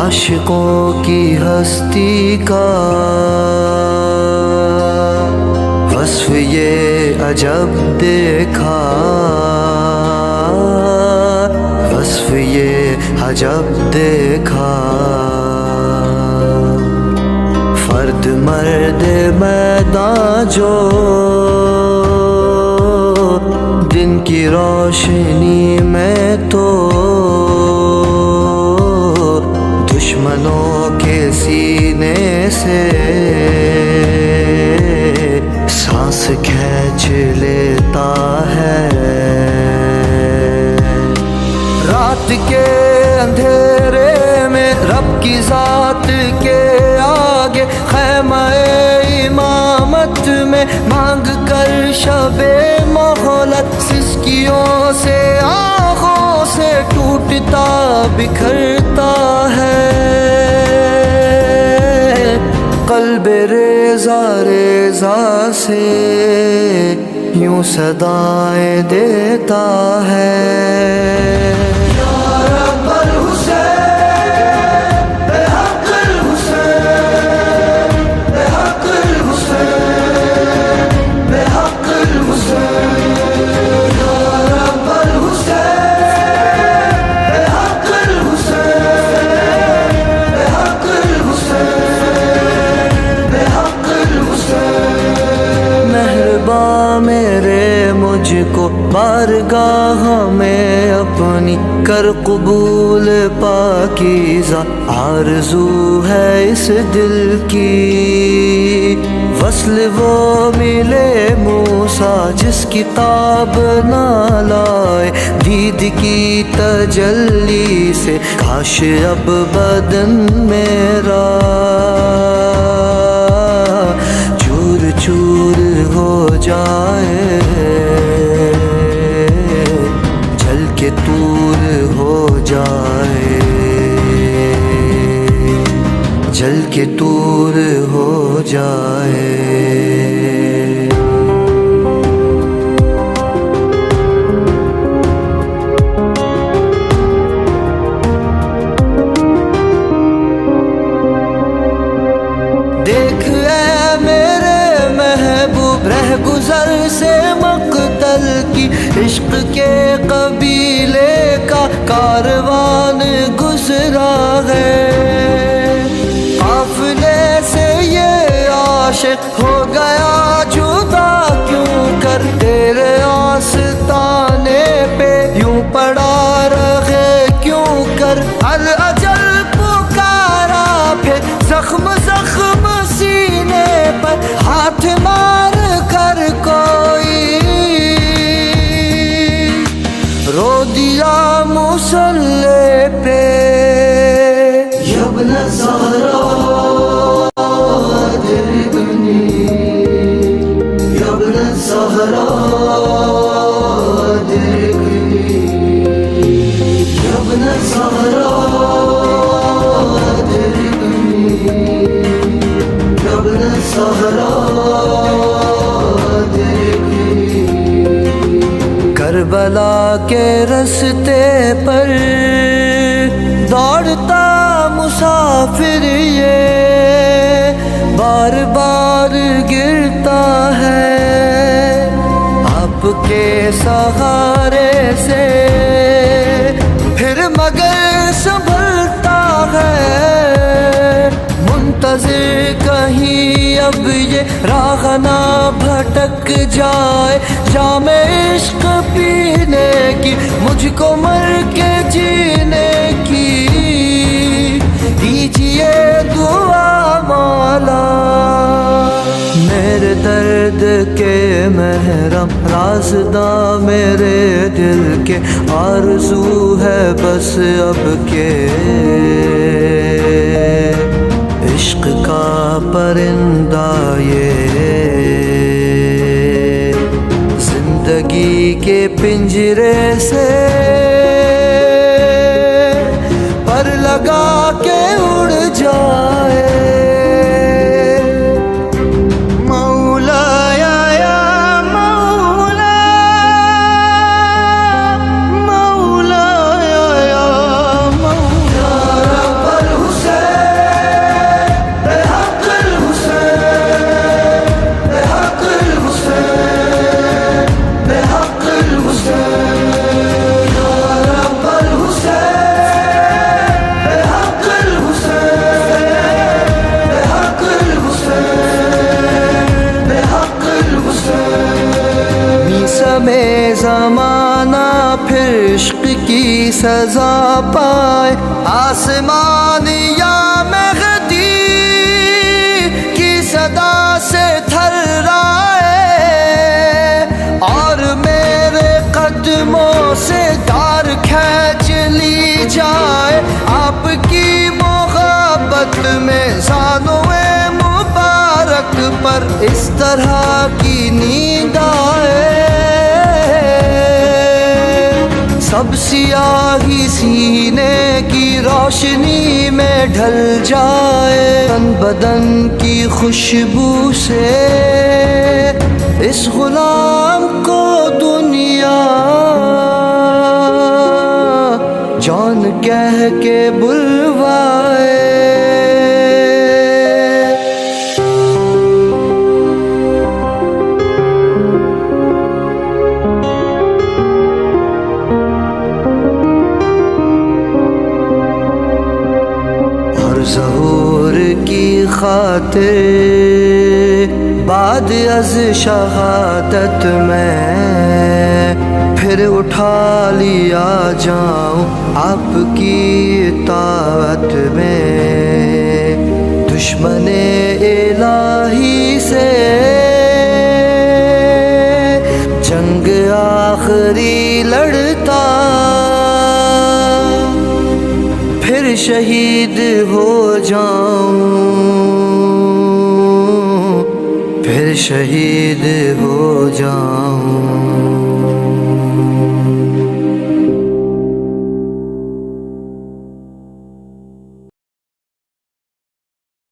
عاشقوں کی ہستی کا وصف یہ عجب دیکھا، وصف یہ عجب دیکھا، فرد مرد میدان جو دن کی روشنی میں تو دشمنوں کے سینے سے سانس کھینچ لیتا ہے۔ رات کے اندھیرے میں رب کی ذات کے آگے خیمہ امامت میں مانگ کر شب مہلت، سسکیوں سے آنکھوں سے ٹوٹتا بکھرتا ہے، قلب ریزہ ریزہ سے یوں صدائیں دیتا ہے۔ میرے مجھ کو بارگاہ میں اپنی کر قبول پاکیزہ، آرزو ہے اس دل کی وصل وہ ملے موسیٰ جس کتاب نہ لائے دید کی تجلی سے، کاش اب بدن میرا چور چور ہو جائے، جل کے تور ہو جائے، جل کے تور ہو جائے۔ دیکھ اے میرے محبوب رہ گزر سے مقتل کی، عشق کے قبیلے کا کاروان گزرا ہے، قافلے سے یہ عاشق ہو گیا جدا کیوں کر، تیرے آستانے پہ یوں پڑا رہے کیوں کر، الاجل پکارا پھر زخم زخم سینے پر ہاتھ مار کر کوئی، رو دیا مصلی پہ یا ابن زہرا ادرکنی، یا ابن زہرا ادرکنی، یا ابن زہرا ادرکنی، یا ابن زہرا ادرکنی۔ کربلا کے رستے پر دوڑتا مسافر یہ بار بار گرتا ہے، آپ کے سہارے سے پھر مگر سنبھلتا ہے، منتظر کہیں اب یہ راہ نہ بھٹک جائے، جام عشق پینے کی مجھ کو مر کے جینے کی دیجیے دعا مولا، میرے درد کے محرم رازداں میرے دل کے، آرزو ہے بس اب کے عشق کا پرندہ یہ زندگی کے پنجرے سے پر لگا کے اڑ جائے۔ سزا پائے، آسمان یا مہدی کی صدا سے تھرائے، اور میرے قدموں سے دار کھینچ لی جائے، آپ کی محبت میں زانوِ مبارک پر اس طرح کی نیند آئے، سب سیاہی سینے کی روشنی میں ڈھل جائے، تن بدن کی خوشبو سے اس غلام کو دنیا جان کہہ کے بلوائے۔ ظہور کی خاطر بعد از شہادت میں پھر اٹھا لیا جاؤں آپ کی اطاعت میں، دشمن الہی سے جنگ آخری لڑتا، پھر شہید ہو جاؤں، پھر شہید ہو جاؤں۔